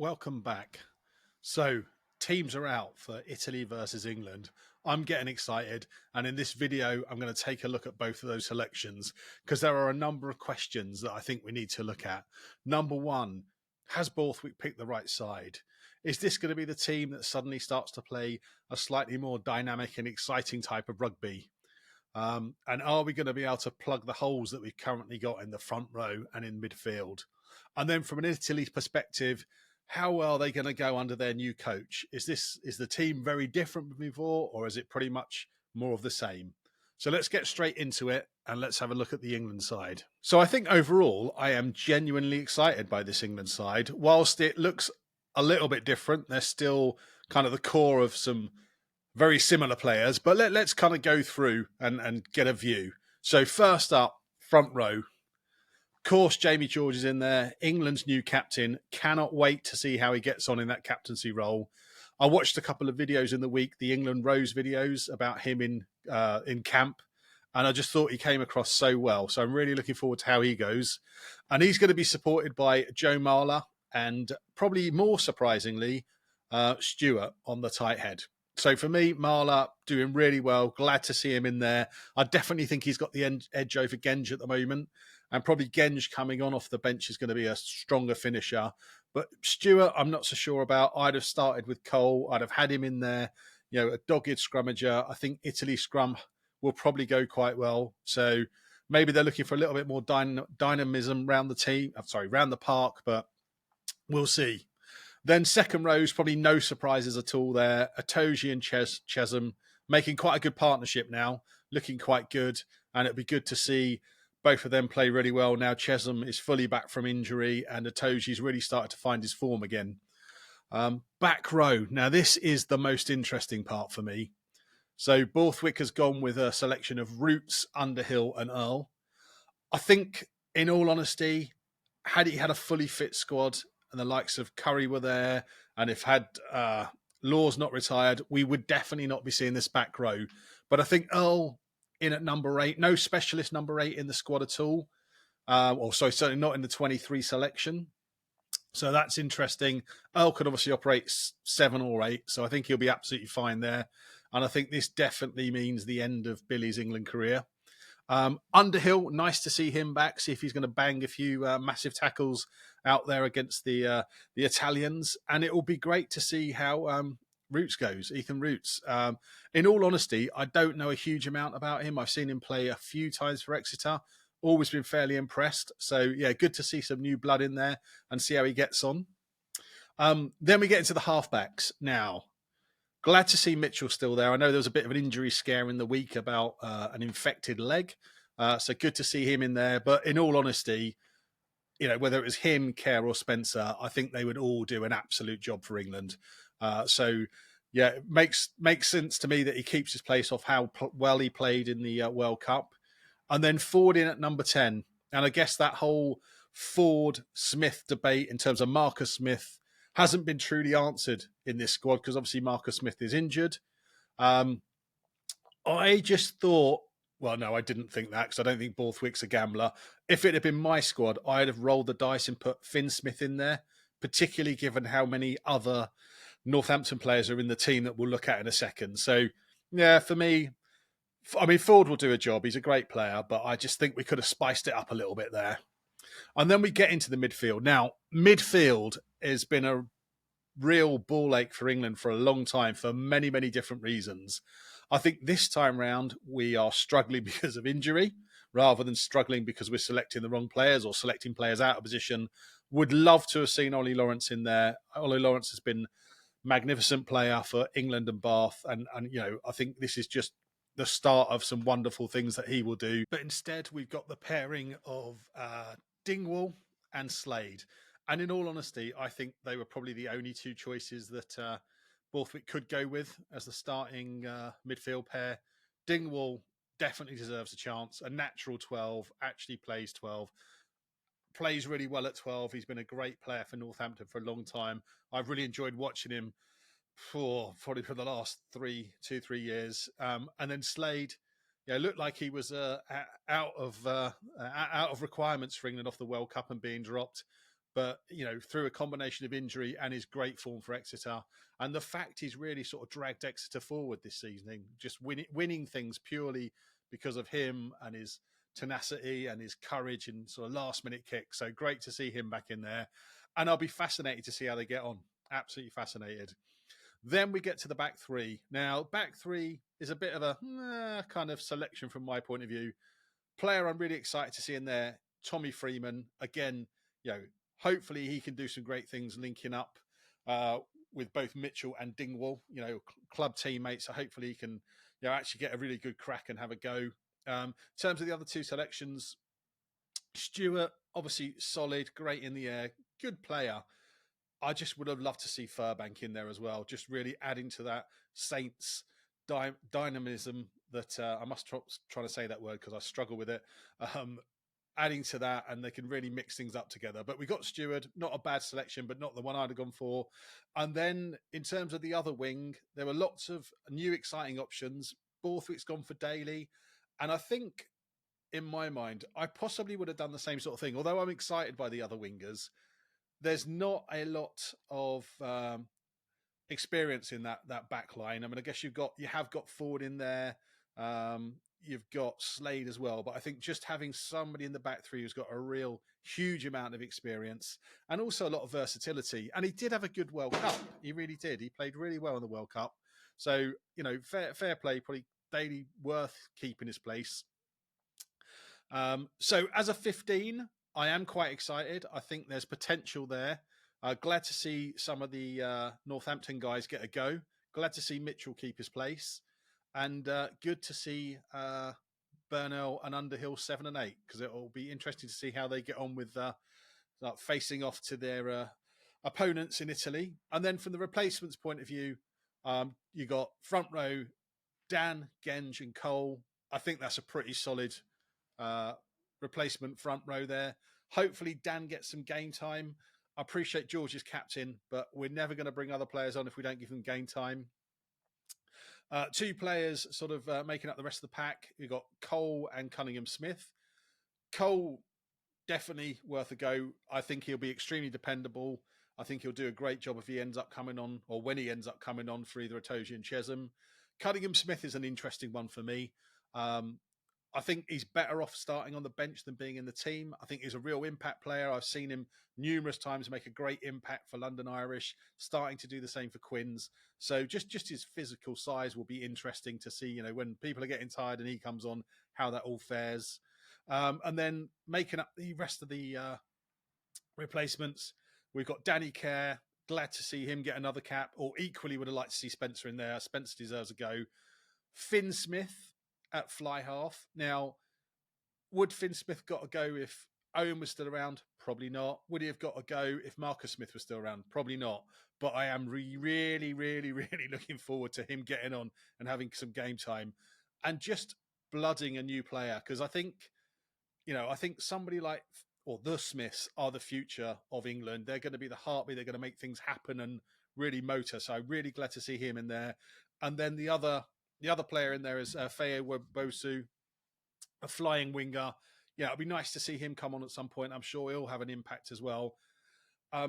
Welcome back. So, teams are out for Italy versus England. I'm getting excited. And in this video, I'm going to take a look at both of those selections because there are a number of questions that I think we need to look at. Number one, has Borthwick picked the right side? Is this going to be the team that suddenly starts to play a slightly more dynamic and exciting type of rugby? And are we going to be able to plug the holes that we've currently got in the front row and in midfield? And then from an Italy perspective, how well are they going to go under their new coach? Is the team very different from before, or is it pretty much more of the same? So let's get straight into it and let's have a look at the England side. So I think overall, I am genuinely excited by this England side. Whilst it looks a little bit different, they're still kind of the core of some very similar players, but let's kind of go through and get a view. So first up, front row. Of course, Jamie George is in there, England's new captain. Cannot wait to see how he gets on in that captaincy role. I watched a couple of videos in the week, the England Rose videos about him in camp, and I just thought he came across so well. So I'm really looking forward to how he goes. And he's going to be supported by Joe Marler and probably more surprisingly, Stewart on the tight head. So for me, Marler doing really well. Glad to see him in there. I definitely think he's got the edge over Genge at the moment. And probably Genge coming on off the bench is going to be a stronger finisher. But Stewart, I'm not so sure about. I'd have started with Cole. I'd have had him in there. You know, a dogged scrummager. I think Italy scrum will probably go quite well. So maybe they're looking for a little bit more dynamism around the team. Around the park. But we'll see. Then second row is probably no surprises at all there. Itoje and Chesham making quite a good partnership now, looking quite good. And it'd be good to see both of them play really well. Now Chesham is fully back from injury and Itoje's really started to find his form again. Back row. Now this is the most interesting part for me. So Borthwick has gone with a selection of Roots, Underhill and Earl. I think, in all honesty, had he had a fully fit squad, and the likes of Curry were there, and if had Laws not retired, we would definitely not be seeing this back row. But I think Earl in at number 8, no specialist number 8 in the squad at all. Certainly not in the 23 selection. So that's interesting. Earl could obviously operate 7 or 8, so I think he'll be absolutely fine there. And I think this definitely means the end of Billy's England career. Underhill, nice to see him back. See if he's going to bang a few massive tackles out there against the Italians, and it will be great to see how Roots goes. Ethan Roots. In all honesty, I don't know a huge amount about him. I've seen him play a few times for Exeter. Always been fairly impressed. So yeah, good to see some new blood in there and see how he gets on. Then we get into the halfbacks now. Glad to see Mitchell still there. I know there was a bit of an injury scare in the week about an infected leg. So good to see him in there. But in all honesty, you know, whether it was him, Kerr or Spencer, I think they would all do an absolute job for England. Yeah, it makes sense to me that he keeps his place off how well he played in the World Cup. And then Ford in at number 10. And I guess that whole Ford-Smith debate in terms of Marcus Smith hasn't been truly answered in this squad because obviously Marcus Smith is injured. I just thought, well, no, I didn't think that because I don't think Borthwick's a gambler. If it had been my squad, I'd have rolled the dice and put Finn Smith in there, particularly given how many other Northampton players are in the team that we'll look at in a second. So, yeah, for me, I mean, Ford will do a job. He's a great player, but I just think we could have spiced it up a little bit there. And then we get into the midfield. Now, midfield has been a real ball ache for England for a long time for many, many different reasons. I think this time round we are struggling because of injury rather than struggling because we're selecting the wrong players or selecting players out of position. Would love to have seen Ollie Lawrence in there. Ollie Lawrence has been a magnificent player for England and Bath. And you know, I think this is just the start of some wonderful things that he will do. But instead, we've got the pairing of Dingwall and Slade. And in all honesty, I think they were probably the only two choices that Borthwick could go with as the starting midfield pair. Dingwall definitely deserves a chance. A natural 12, actually plays 12. Plays really well at 12. He's been a great player for Northampton for a long time. I've really enjoyed watching him probably for the last 3 years. And then Slade, yeah, looked like he was out of requirements for England off the World Cup and being dropped. but through a combination of injury and his great form for Exeter, and the fact he's really sort of dragged Exeter forward this season, just winning things purely because of him and his tenacity and his courage and sort of last minute kick. So great to see him back in there, and I'll be fascinated to see how they get on. Absolutely fascinated. Then we get to the back three. Now, back three is a bit of a kind of selection from my point of view. Player I'm really excited to see in there, Tommy Freeman. Again, hopefully he can do some great things linking up with both Mitchell and Dingwall, club teammates. So hopefully he can, actually get a really good crack and have a go. In terms of the other two selections, Stewart, obviously solid, great in the air, good player. I just would have loved to see Furbank in there as well, just really adding to that Saints dynamism that I must try to say that word because I struggle with it. Adding to that, and they can really mix things up together. But we got Stewart, not a bad selection, but not the one I'd have gone for. And then in terms of the other wing, there were lots of new exciting options. Borthwick's gone for Daly. And I think, in my mind, I possibly would have done the same sort of thing. Although I'm excited by the other wingers, there's not a lot of experience in that back line. I mean, I guess you have got Ford in there. You've got Slade as well. But I think just having somebody in the back three who's got a real huge amount of experience and also a lot of versatility. And he did have a good World Cup. He really did. He played really well in the World Cup. So, fair play, probably Daly worth keeping his place. So as a 15, I am quite excited. I think there's potential there. Glad to see some of the Northampton guys get a go. Glad to see Mitchell keep his place. And good to see Burnell and Underhill 7 and 8, because it will be interesting to see how they get on with facing off to their opponents in Italy. And then from the replacements point of view, you got front row, Dan, Genge and Cole. I think that's a pretty solid replacement front row there. Hopefully Dan gets some game time. I appreciate George is captain, but we're never going to bring other players on if we don't give them game time. Two players sort of making up the rest of the pack. You've got Cole and Cunningham Smith. Cole, definitely worth a go. I think he'll be extremely dependable. I think he'll do a great job if he ends up coming on, or when he ends up coming on for either Itoje and Chesham. Cunningham Smith is an interesting one for me. I think he's better off starting on the bench than being in the team. I think he's a real impact player. I've seen him numerous times make a great impact for London Irish, starting to do the same for Quins. So just his physical size will be interesting to see, when people are getting tired and he comes on, how that all fares. And then making up the rest of the replacements, we've got Danny Kerr. Glad to see him get another cap, or equally would have liked to see Spencer in there. Spencer deserves a go. Finn Smith at fly half. Now, would Finn Smith got to go if Owen was still around? Probably not. Would he have got to go if Marcus Smith was still around? Probably not. But I am really, really, really looking forward to him getting on and having some game time and just blooding a new player. Because I think somebody like, or the Smiths are the future of England. They're going to be the heartbeat. They're going to make things happen and really motor. So I'm really glad to see him in there. And then the other player in there is Feye Bosu, a flying winger. Yeah, it'd be nice to see him come on at some point. I'm sure he'll have an impact as well.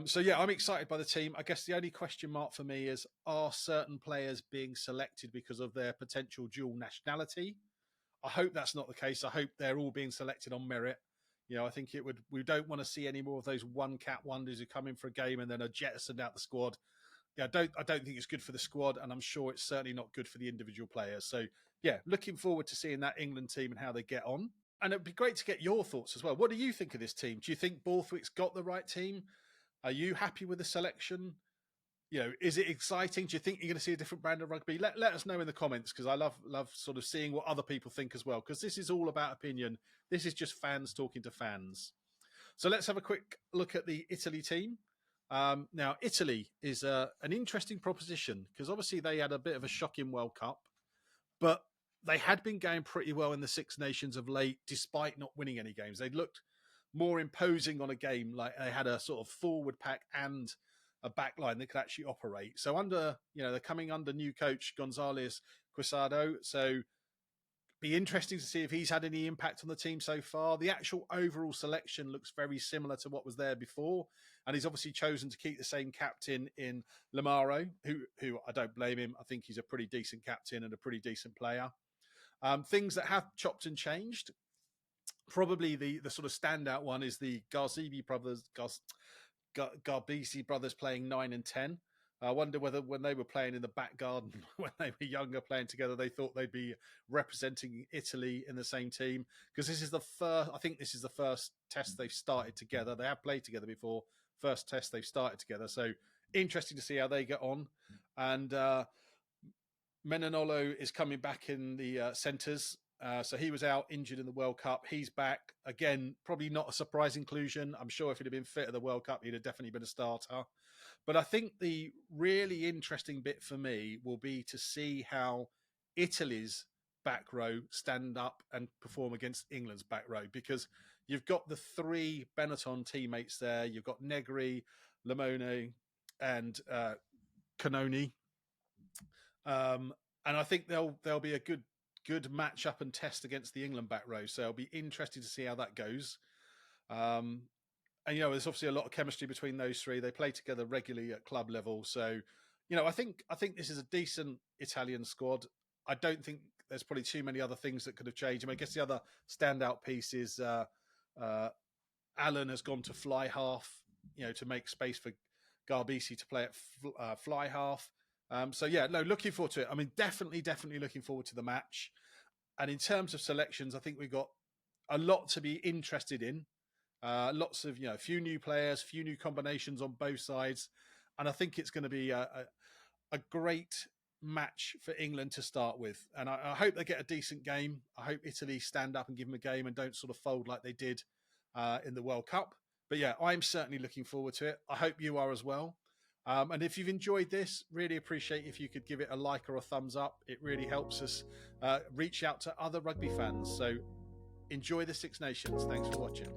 So yeah, I'm excited by the team. I guess the only question mark for me is, are certain players being selected because of their potential dual nationality? I hope that's not the case. I hope they're all being selected on merit. I think we don't want to see any more of those one cap wonders who come in for a game and then are jettisoned out the squad. Yeah, I don't think it's good for the squad, and I'm sure it's certainly not good for the individual players. So yeah, looking forward to seeing that England team and how they get on. And it'd be great to get your thoughts as well. What do you think of this team? Do you think Borthwick's got the right team? Are you happy with the selection? Is it exciting? Do you think you're going to see a different brand of rugby? Let us know in the comments, because I love sort of seeing what other people think as well, because this is all about opinion. This is just fans talking to fans. So let's have a quick look at the Italy team. Now, Italy is an interesting proposition, because obviously they had a bit of a shocking World Cup, but they had been going pretty well in the Six Nations of late, despite not winning any games. They'd looked more imposing on a game, like they had a sort of forward pack and a back line that could actually operate. So they're coming under new coach Gonzalez Quesado. So Be interesting to see if he's had any impact on the team so far. The actual overall selection looks very similar to what was there before, and he's obviously chosen to keep the same captain in Lamaro, who I don't blame him. I think he's a pretty decent captain and a pretty decent player. Things that have chopped and changed. Probably the sort of standout one is the Garbisi brothers playing 9 and 10. I wonder whether when they were playing in the back garden, when they were younger playing together, they thought they'd be representing Italy in the same team. Because this is the first, I think this is the first test they've started together. They have played together before. First test they've started together. So interesting to see how they get on. And Menonolo is coming back in the centres. So he was out injured in the World Cup. He's back. Again, probably not a surprise inclusion. I'm sure if he'd have been fit at the World Cup, he'd have definitely been a starter. But I think the really interesting bit for me will be to see how Italy's back row stand up and perform against England's back row, because you've got the three Benetton teammates there. You've got Negri, Limone, and Canoni. And I think there'll be a good match up and test against the England back row. So it'll be interesting to see how that goes. And, there's obviously a lot of chemistry between those three. They play together regularly at club level. So, I think this is a decent Italian squad. I don't think there's probably too many other things that could have changed. I guess the other standout piece is Alan has gone to fly half, to make space for Garbisi to play at fly half. Looking forward to it. Definitely looking forward to the match. And in terms of selections, I think we've got a lot to be interested in. Lots of, a few new players, few new combinations on both sides. And I think it's going to be a great match for England to start with. And I hope they get a decent game. I hope Italy stand up and give them a game and don't sort of fold like they did in the World Cup. But yeah, I'm certainly looking forward to it. I hope you are as well. And if you've enjoyed this, really appreciate if you could give it a like or a thumbs up. It really helps us reach out to other rugby fans. So enjoy the Six Nations. Thanks for watching.